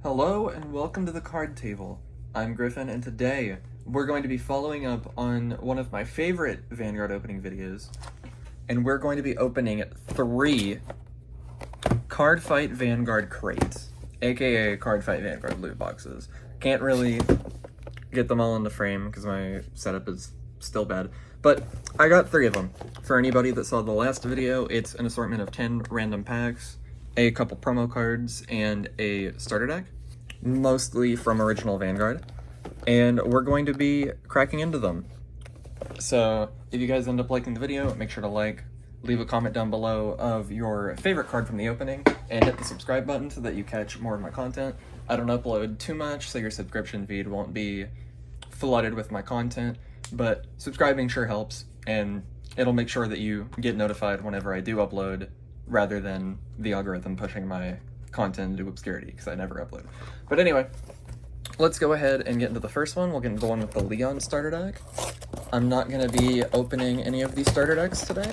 Hello and welcome to the card table. I'm Griffin and today we're going to be following up on one of my favorite Vanguard opening videos, and we're going to be opening 3 Cardfight Vanguard Crates, aka Cardfight Vanguard loot boxes. Can't really get them all in the frame because my setup is still bad, but I got 3 of them. For anybody that saw the last video, it's an assortment of 10 random packs, a couple promo cards, and a starter deck, mostly from original Vanguard, and we're going to be cracking into them. So if you guys end up liking the video, make sure to leave a comment down below of your favorite card from the opening, and hit the subscribe button so that you catch more of my content. I don't upload too much, so your subscription feed won't be flooded with my content, but subscribing sure helps, and it'll make sure that you get notified whenever I do upload, rather than the algorithm pushing my content into obscurity, because I never upload. But anyway, let's go ahead and get into the first one. We'll get into the one with the Leon starter deck. I'm not going to be opening any of these starter decks today,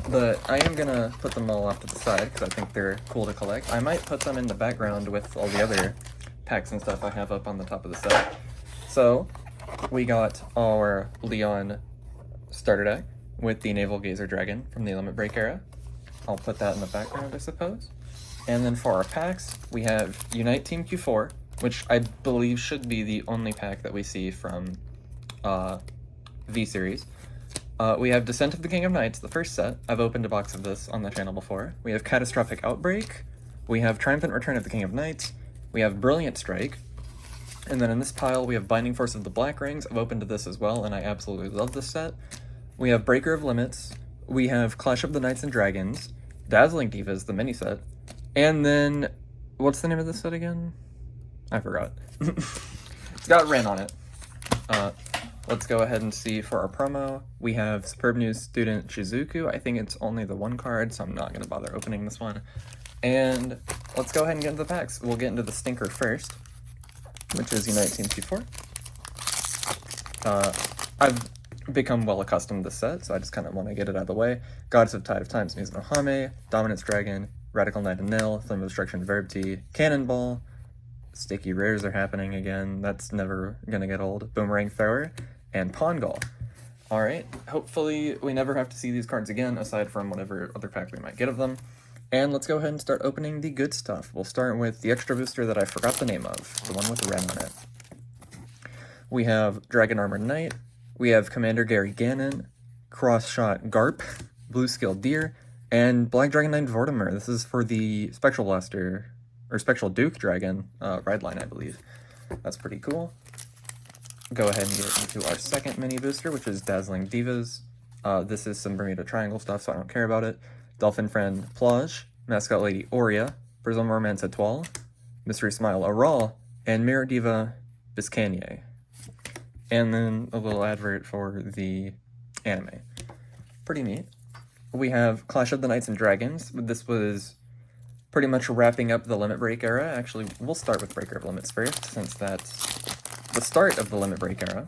but I am going to put them all off to the side because I think they're cool to collect. I might put them in the background with all the other packs and stuff I have up on the top of the set. So, we got our Leon starter deck with the Naval Gazer Dragon from the Limit Break era. I'll put that in the background, I suppose. And then for our packs, we have Unite Team Q4, which I believe should be the only pack that we see from V-Series. We have Descent of the King of Knights, the first set. I've opened a box of this on the channel before. We have Catastrophic Outbreak. We have Triumphant Return of the King of Knights. We have Brilliant Strike. And then in this pile, we have Binding Force of the Black Rings. I've opened this as well, and I absolutely love this set. We have Breaker of Limits. We have Clash of the Knights and Dragons, Dazzling Divas, the mini set, and then, what's the name of this set again? I forgot. It's got Ren on it. Let's go ahead and see for our promo. We have Superb News Student Shizuku. I think it's only the 1 card, so I'm not going to bother opening this one. And let's go ahead and get into the packs. We'll get into the stinker first, which is Unite Team Q4. I've become well accustomed to this set, so I just kind of want to get it out of the way. Goddess of Tide of Times, Mizuno Hame, Dominance Dragon, Radical Knight and Nil, Flame of Destruction Verb T, Cannonball, Sticky Rares are happening again, that's never gonna get old, Boomerang Thrower, and Pongal. Alright, hopefully we never have to see these cards again, aside from whatever other pack we might get of them. And let's go ahead and start opening the good stuff. We'll start with the extra booster that I forgot the name of, the one with the red on it. We have Dragon Armored Knight, we have Commander Gary Gannon, Cross-Shot Garp, Blue Skill Deer, and Black Dragon Knight Vortimer. This is for the Spectral Blaster, or Spectral Duke Dragon ride line, I believe. That's pretty cool. Go ahead and get into our second mini booster, which is Dazzling Divas. This is some Bermuda Triangle stuff, so I don't care about it. Dolphin Friend Plage, Mascot Lady Aurea, Prism Romance Etoile, Mystery Smile Aral, and Mirror Diva Biscagné. And then a little advert for the anime. Pretty neat. We have Clash of the Knights and Dragons. This was pretty much wrapping up the Limit Break era. Actually, we'll start with Breaker of Limits first, since that's the start of the Limit Break era.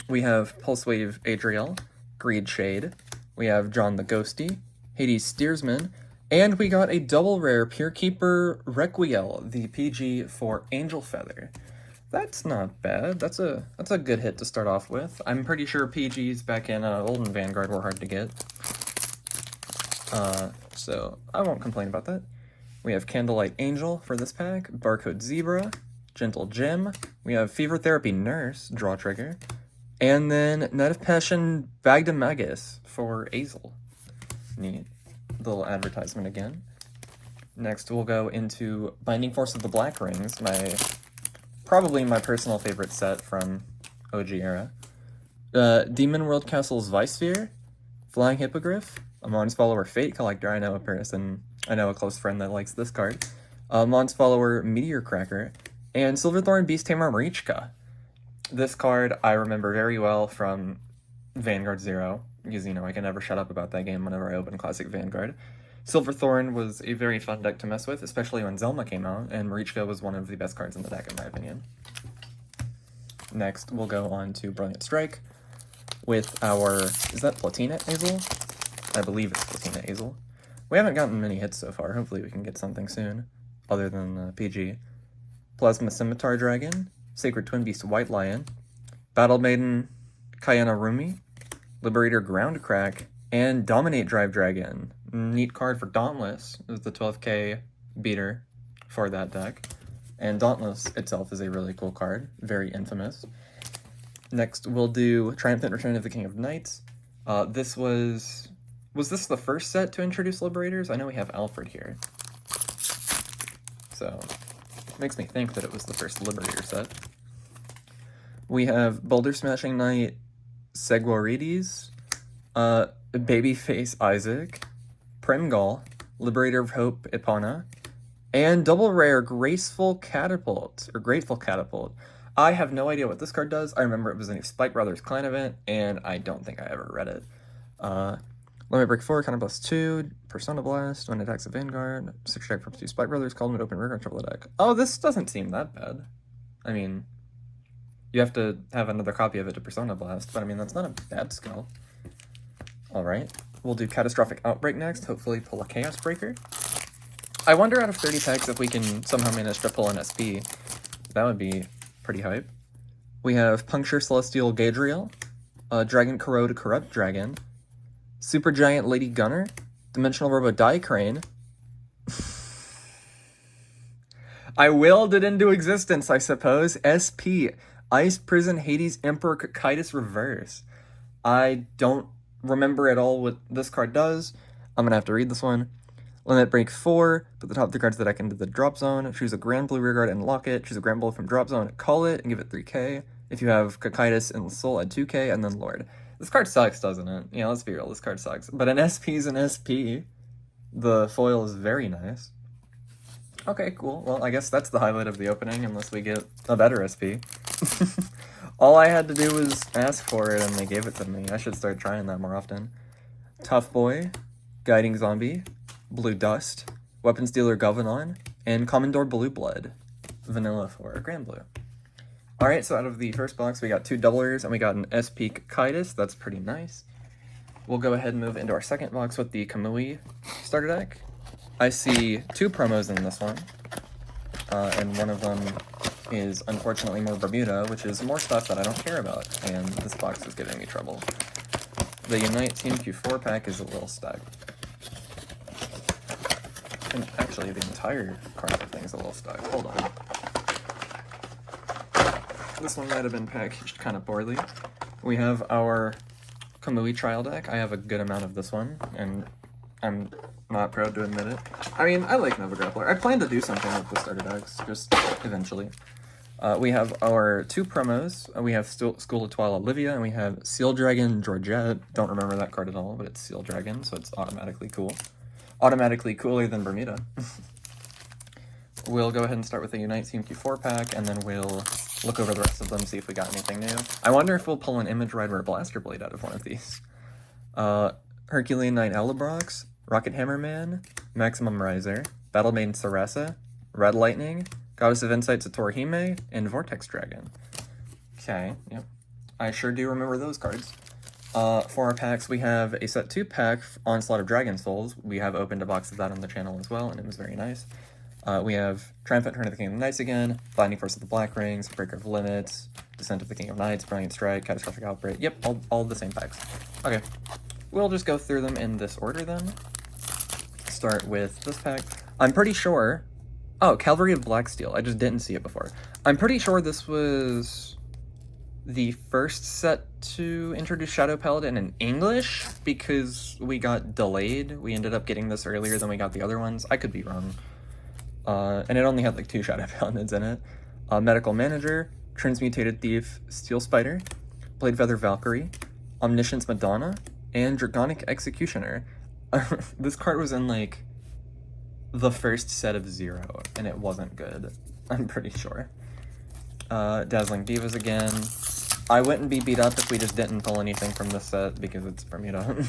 We have Pulse Wave Adriel, Greed Shade. We have John the Ghosty, Hades Steersman, and we got a double rare Pure Keeper Requiel, the PG for Angel Feather. That's not bad. That's a good hit to start off with. I'm pretty sure PGs back in olden Vanguard were hard to get. So I won't complain about that. We have Candlelight Angel for this pack, Barcode Zebra, Gentle Gem. We have Fever Therapy Nurse, draw trigger, and then Night of Passion Bagdamagus for Azel. Neat. Little advertisement again. Next we'll go into Binding Force of the Black Rings, probably my personal favorite set from OG era. Demon World Castle's Vicephere, Flying Hippogriff, a Mons Follower Fate Collector. I know a close friend that likes this card. Mons Follower Meteor Cracker, and Silverthorn Beast Tamer Marichka. This card I remember very well from Vanguard Zero, because, you know, I can never shut up about that game whenever I open Classic Vanguard. Silverthorn was a very fun deck to mess with, especially when Zelma came out, and Marichka was one of the best cards in the deck, in my opinion. Next, we'll go on to Brilliant Strike with our... is that Platina Azel? I believe it's Platina Azel. We haven't gotten many hits so far. Hopefully we can get something soon, other than PG. Plasma Scimitar Dragon, Sacred Twin Beast White Lion, Battle Maiden Kayana Rumi, Liberator Ground Crack, and Dominate Drive Dragon. Neat card for Dauntless. It was the 12k beater for that deck. And Dauntless itself is a really cool card, very infamous. Next, we'll do Triumphant Return of the King of Knights. This was this the first set to introduce Liberators? I know we have Alfred here. So, makes me think that it was the first Liberator set. We have Boulder Smashing Knight, Seguarides, Babyface Isaac, Primgall, Liberator of Hope Ipana, and double rare Graceful Catapult, or Grateful Catapult. I have no idea what this card does. I remember it was in a Spike Brothers clan event, and I don't think I ever read it. Limit Break 4, Counter Blast 2, Persona Blast, when it attacks a Vanguard, 6 strike from 2 Spike Brothers, call them open rear control the deck. Oh, this doesn't seem that bad. I mean, you have to have another copy of it to Persona Blast, but I mean, that's not a bad skill. Alright, we'll do Catastrophic Outbreak next, hopefully pull a Chaos Breaker. I wonder out of 30 packs if we can somehow manage to pull an SP. That would be pretty hype. We have Puncture Celestial Gadriel, Dragon Corrode Corrupt Dragon, Supergiant Lady Gunner, Dimensional Robo Die Crane. I willed it into existence, I suppose. SP, Ice Prison Hades Emperor Cocytus Reverse. I don't remember at all what this card does. I'm gonna have to read this one. Limit Break 4, put the top 3 cards of the deck into the drop zone, choose a Grand Blue Rearguard and lock it, choose a Grand Blue from drop zone, call it, and give it 3k. If you have Cocytus and Soul, add 2k, and then Lord. This card sucks, doesn't it? Yeah, let's be real, this card sucks. But an SP is an SP. The foil is very nice. Okay, cool. Well, I guess that's the highlight of the opening, unless we get a better SP. All I had to do was ask for it, and they gave it to me. I should start trying that more often. Tough Boy, Guiding Zombie, Blue Dust, Weapons Dealer Govanon, and Commodore Blue Blood. Vanilla for Grand Blue. Alright, so out of the first box, we got 2 doublers, and we got an SP Cocytus. That's pretty nice. We'll go ahead and move into our second box with the Kamui starter deck. I see 2 promos in this one, and one of them is unfortunately more Bermuda, which is more stuff that I don't care about, and this box is giving me trouble. The Unite Team Q4 pack is a little stacked. And actually, the entire Cardfight thing is a little stuck. Hold on. This one might have been packaged kind of poorly. We have our Kamui trial deck. I have a good amount of this one, and I'm not proud to admit it. I mean, I like Nova Grappler. I plan to do something with the starter decks, just eventually. We have our 2 promos. We have School of Twilight Olivia, and we have Seal Dragon Georgette. Don't remember that card at all, but it's Seal Dragon, so it's automatically cool. Automatically cooler than Bermuda. We'll go ahead and start with the Unite Team Q4 pack, and then we'll look over the rest of them, see if we got anything new. I wonder if we'll pull an Image Rider or Blaster Blade out of one of these. Herculean Knight Alabrox, Rocket Hammerman, Maximum Riser, Battle Maiden Sarasa, Red Lightning, Goddess of Insight Satori Hime, and Vortex Dragon. Okay, yep. I sure do remember those cards. For our packs, we have a set 2 pack, Onslaught of Dragon Souls. We have opened a box of that on the channel as well, and it was very nice. We have Triumphant Return of the King of Knights again, Blinding Force of the Black Rings, Breaker of Limits, Descent of the King of Knights, Brilliant Strike, Catastrophic Outbreak. Yep, all the same packs. Okay, we'll just go through them in this order then. Start with this pack. I'm pretty sure... Oh, Cavalry of Blacksteel. I just didn't see it before. I'm pretty sure this was the first set to introduce Shadow Paladin in English, because we got delayed. We ended up getting this earlier than we got the other ones. I could be wrong. And it only had like 2 Shadow Paladins in it. Medical Manager, Transmutated Thief, Steel Spider, Blade Feather Valkyrie, Omniscience Madonna, and Draconic Executioner. This card was in like the first set of Zero, and it wasn't good. I'm pretty sure. Dazzling Divas again. I wouldn't be beat up if we just didn't pull anything from this set, because it's Bermuda.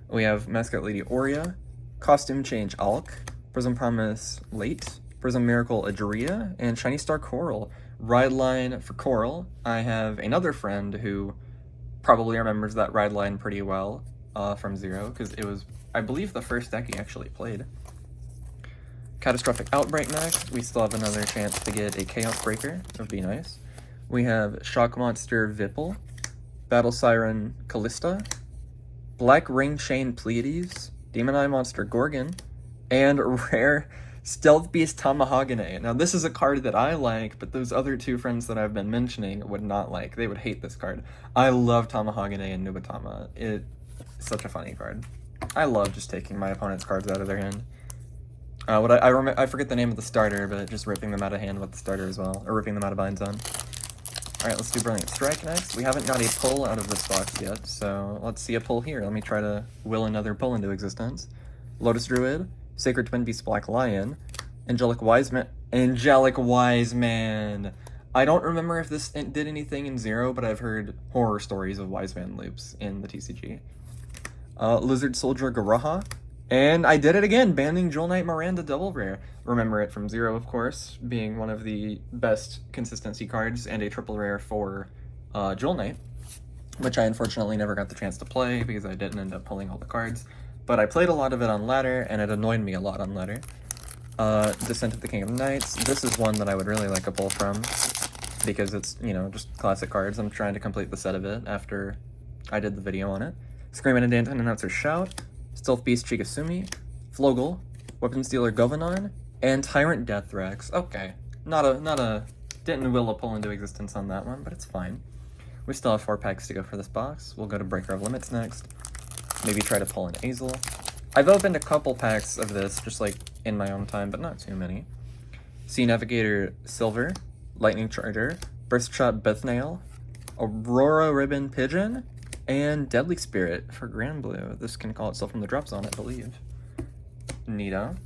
We have Mascot Lady Aurea, Costume Change Alk, Prism Promise Late, Prism Miracle Adria, and Shiny Star Coral. Ride line for Coral. I have another friend who probably remembers that ride line pretty well from Zero, because it was, I believe, the first deck he actually played. Catastrophic Outbreak next. We still have another chance to get a Chaos Breaker. That would be nice. We have Shock Monster Vipple, Battle Siren Callista, Black Ring Chain Pleiades, Demon Eye Monster Gorgon, and rare Stealth Beast Tamahagane. Now this is a card that I like, but those other two friends that I've been mentioning would not like. They would hate this card. I love Tamahagane and Nubatama. It's such a funny card. I love just taking my opponent's cards out of their hand. I forget the name of the starter, but just ripping them out of hand with the starter as well, or ripping them out of binds on. Alright, let's do Brilliant Strike next. We haven't got a pull out of this box yet, so let's see a pull here. Let me try to will another pull into existence. Lotus Druid, Sacred Twin Beast Black Lion, Angelic Wise Man. I don't remember if this did anything in Zero, but I've heard horror stories of Wise Man loops in the TCG. Lizard Soldier Garaha, and I did it again, banning Jewel Knight Miranda double rare. Remember it from Zero, of course, being one of the best consistency cards and a triple rare for Jewel Knight, which I unfortunately never got the chance to play because I didn't end up pulling all the cards. But I played a lot of it on ladder, and it annoyed me a lot on ladder. Descent of the King of Knights. This is one that I would really like a pull from, because it's, you know, just classic cards. I'm trying to complete the set of it after I did the video on it. Screaming and Dancing Announcer Shout, Stealth Beast Chigasumi, Flogel, Weapon Stealer Govanon, and Tyrant Deathrax. Okay, didn't will a pull into existence on that one, but it's fine. We still have 4 packs to go for this box. We'll go to Breaker of Limits next. Maybe try to pull an Azel. I've opened a couple packs of this, just like in my own time, but not too many. Sea Navigator Silver, Lightning Charger, Burst Shot Bethnail, Aurora Ribbon Pigeon, and Deadly Spirit for Grand Blue. This can call itself from the drop zone, I believe. Neato.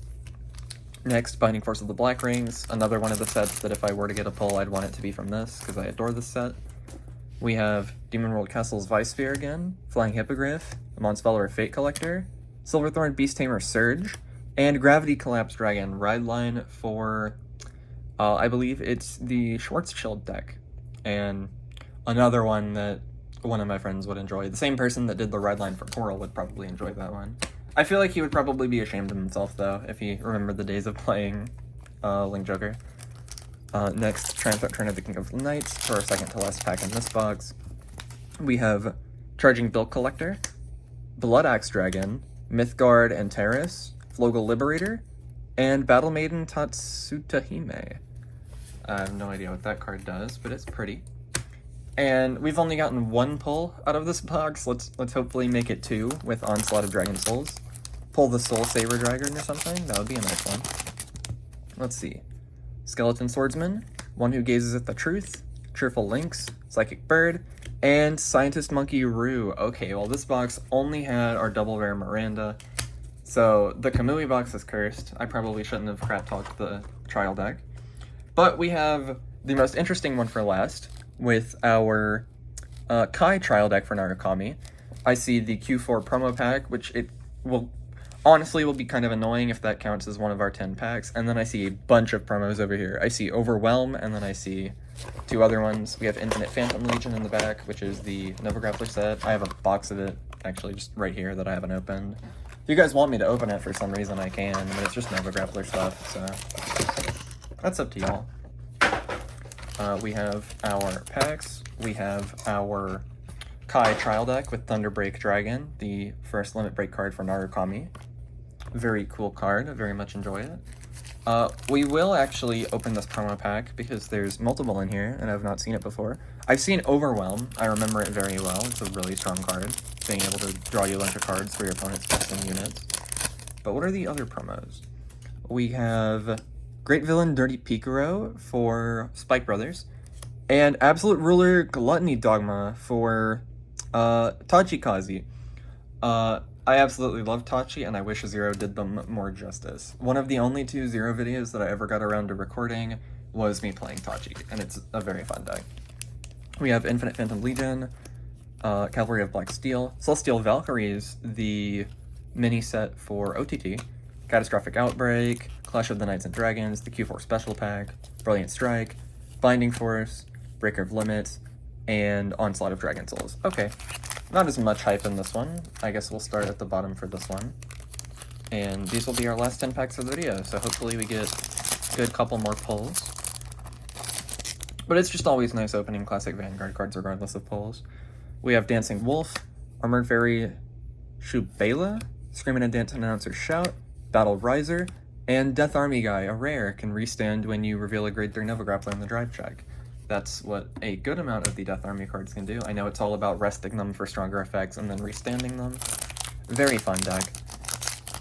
Next, Binding Force of the Black Rings, another one of the sets that if I were to get a pull, I'd want it to be from this, because I adore this set. We have Demon World Castle's Visphere again, Flying Hippogriff, Amon's Valor Fate Collector, Silverthorn Beast Tamer Surge, and Gravity Collapse Dragon Ride Line for, I believe it's the Schwarzschild deck. And another one that one of my friends would enjoy. The same person that did the Ride Line for Coral would probably enjoy that one. I feel like he would probably be ashamed of himself, though, if he remembered the days of playing Link Joker. Next, Triumphant Return of the King of Knights for our second to last pack in this box. We have Charging Bill Collector, Blood Axe Dragon, Mythgard and Terrace, Flogel Liberator, and Battle Maiden Tatsutahime. I have no idea what that card does, but it's pretty. And we've only gotten 1 pull out of this box. Let's hopefully make it 2 with Onslaught of Dragon Souls. Pull the Soul Saver Dragon or something. That would be a nice one. Let's see. Skeleton Swordsman, One Who Gazes at the Truth, Cheerful Lynx, Psychic Bird, and Scientist Monkey Roo. Okay, well this box only had our double rare Miranda, so the Kamui box is cursed. I probably shouldn't have crap talked the trial deck. But we have the most interesting one for last, with our Kai trial deck for Narukami. I see the Q4 promo pack, which it will honestly will be kind of annoying if that counts as one of our 10 packs. And then I see a bunch of promos over here. I see Overwhelm, and then I see 2 other ones. We have Infinite Phantom Legion in the back, which is the Nova Grappler set. I have a box of it, actually, just right here that I haven't opened. If you guys want me to open it for some reason, I can, but it's just Nova Grappler stuff, so that's up to y'all. We have our packs. We have our Kai trial deck with Thunderbreak Dragon, the first limit break card for Narukami. Very cool card, I very much enjoy it. We will actually open this promo pack because there's multiple in here and I've not seen it before. I've seen Overwhelm, I remember it very well. It's a really strong card, being able to draw you a bunch of cards for your opponent's custom units. But what are the other promos? We have Great Villain Dirty Picaro for Spike Brothers, and Absolute Ruler Gluttony Dogma for Tachikaze. I absolutely love Tachi, and I wish Zero did them more justice. One of the only 2 Zero videos that I ever got around to recording was me playing Tachi, and it's a very fun deck. We have Infinite Phantom Legion, Cavalry of Black Steel, Celestial Valkyries, the mini set for OTT, Catastrophic Outbreak, Clash of the Knights and Dragons, the Q4 Special Pack, Brilliant Strike, Binding Force, Breaker of Limits, and Onslaught of Dragon Souls. Okay, not as much hype in this one. I guess we'll start at the bottom for this one. And these will be our last 10 packs of the video, so hopefully we get a good couple more pulls. But it's just always nice opening classic Vanguard cards regardless of pulls. We have Dancing Wolf, Armored Fairy Shubela, Screaming and Dancing Announcer Shout, Battle Riser, and Death Army Guy, a rare, can restand when you reveal a grade 3 Nova Grappler in the drive check. That's what a good amount of the Death Army cards can do. I know it's all about resting them for stronger effects and then restanding them. Very fun deck.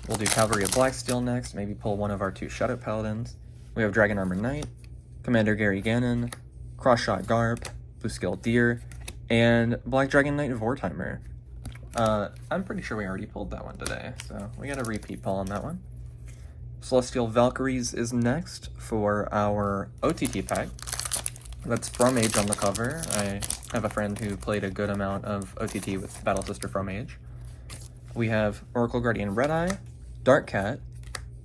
We'll do Cavalry of Blacksteel next, maybe pull one of our 2 Shadow Paladins. We have Dragon Armor Knight, Commander Gary Gannon, Crossshot Garp, Blue Scale Deer, and Black Dragon Knight Vortimer. I'm pretty sure we already pulled that one today, so we got a repeat pull on that one. Celestial Valkyries is next for our OTT pack. That's Fromage on the cover. I have a friend who played a good amount of OTT with Battle Sister Fromage. We have Oracle Guardian Red Eye, Dark Cat,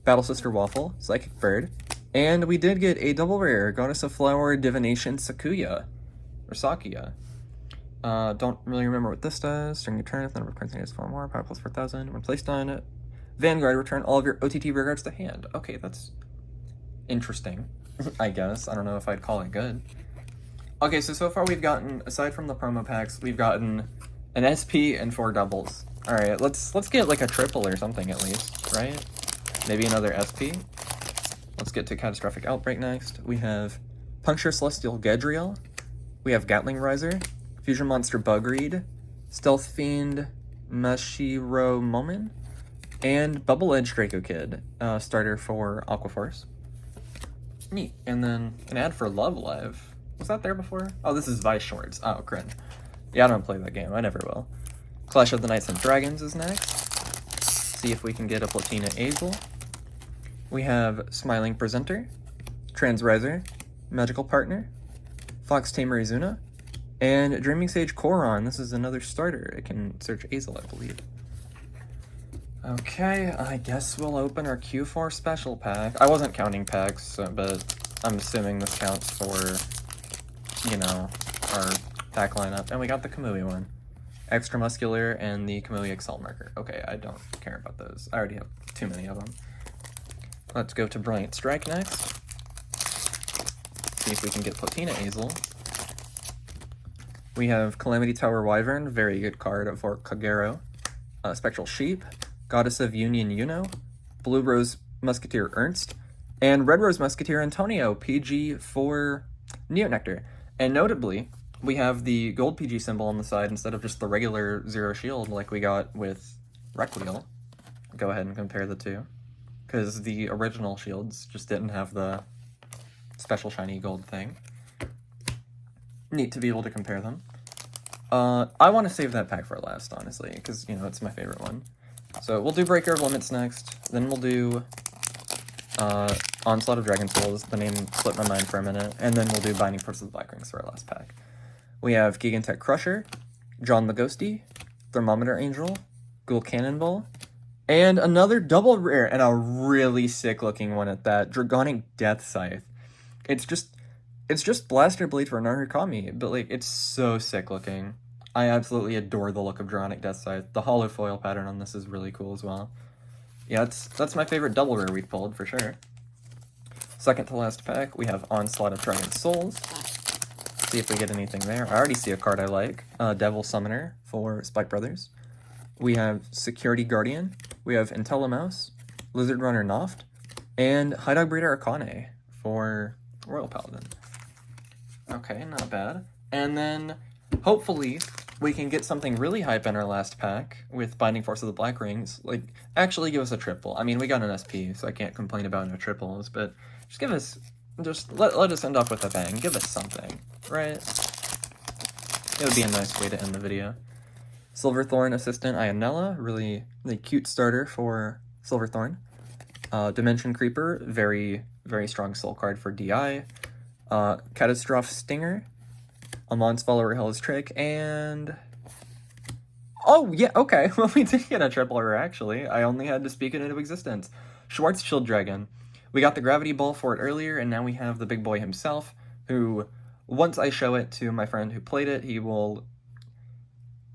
Battle Sister Waffle, Psychic Bird, and we did get a double rare, Goddess of Flower Divination Sakuya, or Sakuya. Don't really remember what this does. During your turn, if the number of cards is 4 more, power plus 4,000. When placed on Vanguard, return all of your OTT rare cards to hand. Okay, that's interesting, I guess. I don't know if I'd call it good. Okay, so far we've gotten, aside from the promo packs, we've gotten an SP and 4 doubles. Alright, let's get like a triple or something at least, right? Maybe another SP. Let's get to Catastrophic Outbreak next. We have Puncture Celestial Gadriel. We have Gatling Riser, Fusion Monster Bugreed, Stealth Fiend Mashiro Momin, and Bubble Edge Draco Kid, starter for Aquaforce. Neat. And then an ad for Love Live. Was that there before? Oh, this is Vice Shorts. Oh, cringe. Yeah, I don't play that game. I never will. Clash of the Knights and Dragons is next. See if we can get a Platina Azel. We have Smiling Presenter, Transriser, Magical Partner, Fox Tamer Izuna, and Dreaming Sage Koron. This is another starter. It can search Azel, I believe. Okay, I guess we'll open our Q4 special pack. I wasn't counting packs, but I'm assuming this counts for, you know, our pack lineup. And we got the Kamui one. Extra Muscular and the Kamui Excel marker. Okay, I don't care about those. I already have too many of them. Let's go to Brilliant Strike next. See if we can get Platina Azel. We have Calamity Tower Wyvern, very good card for Kagero. Spectral Sheep, Goddess of Union Yuno, Blue Rose Musketeer Ernst, and Red Rose Musketeer Antonio, PG for Neonectar. And notably, we have the gold PG symbol on the side instead of just the regular Zero Shield like we got with Requiel. Go ahead and compare the two, because the original shields just didn't have the special shiny gold thing. Neat to be able to compare them. I want to save that pack for last, honestly, because, you know, it's my favorite one. So we'll do Breaker of Limits next, then we'll do Onslaught of Dragon Souls, the name slipped my mind for a minute, and then we'll do Binding Force of the Black Rings for our last pack. We have Gigantech Crusher, John the Ghosty, Thermometer Angel, Ghoul Cannonball, and another double rare, and a really sick looking one at that, Dragonic Death Scythe. It's just Blaster Blade for Narukami, but like, it's so sick looking. I absolutely adore the look of Dragonic Death Scythe. The hollow foil pattern on this is really cool as well. Yeah, that's my favorite double rare we've pulled, for sure. Second to last pack, we have Onslaught of Dragon Souls. See if we get anything there. I already see a card I like. Devil Summoner for Spike Brothers. We have Security Guardian. We have Intellimouse, Lizard Runner Noft, and High Dog Breeder Arcane for Royal Paladin. Okay, not bad. And then, hopefully, we can get something really hype in our last pack with Binding Force of the Black Rings. Like, actually give us a triple. I mean, we got an SP, so I can't complain about no triples, but just give us, let us end off with a bang. Give us something, right? It would be a nice way to end the video. Silverthorn Assistant Ionella, really cute starter for Silverthorn. Dimension Creeper, very, very strong soul card for DI. Catastrophe Stinger, Amon's Follower Hell's Trick, and... Oh, yeah, okay, well, we did get a triple rare, actually. I only had to speak it into existence. Schwarzschild Dragon. We got the Gravity Ball for it earlier, and now we have the big boy himself, who, once I show it to my friend who played it, he will...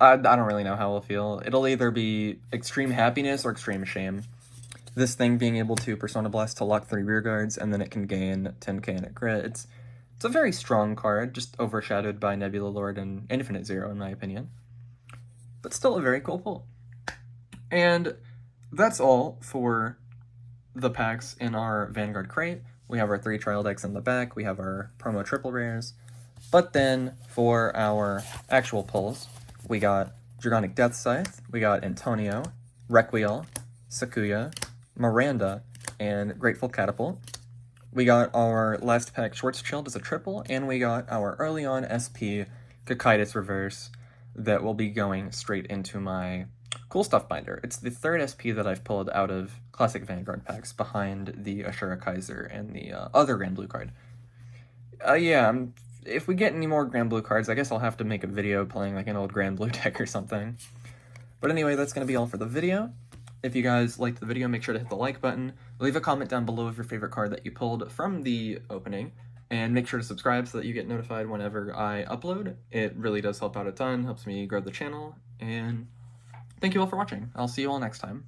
I don't really know how he'll feel. It'll either be extreme happiness or extreme shame. This thing being able to Persona Blast to lock 3 rear guards, and then it can gain 10k in a crit. It's a very strong card, just overshadowed by Nebula Lord and Infinite Zero, in my opinion. But still a very cool pull. And that's all for the packs in our Vanguard crate. We have our 3 trial decks in the back, we have our promo triple rares. But then for our actual pulls, we got Dragonic Death Scythe, we got Antonio, Requiel, Sakuya, Miranda, and Grateful Catapult. We got our last pack Schwartz Chilled as a triple, and we got our early on SP Cocytus Reverse that will be going straight into my Cool Stuff binder. It's the 3rd SP that I've pulled out of Classic Vanguard packs behind the Ashura Kaiser and the other Grand Blue card. If we get any more Grand Blue cards, I guess I'll have to make a video playing like an old Grand Blue deck or something. But anyway, that's going to be all for the video. If you guys liked the video, make sure to hit the like button, leave a comment down below of your favorite card that you pulled from the opening, and make sure to subscribe so that you get notified whenever I upload. It really does help out a ton, helps me grow the channel, and thank you all for watching. I'll see you all next time.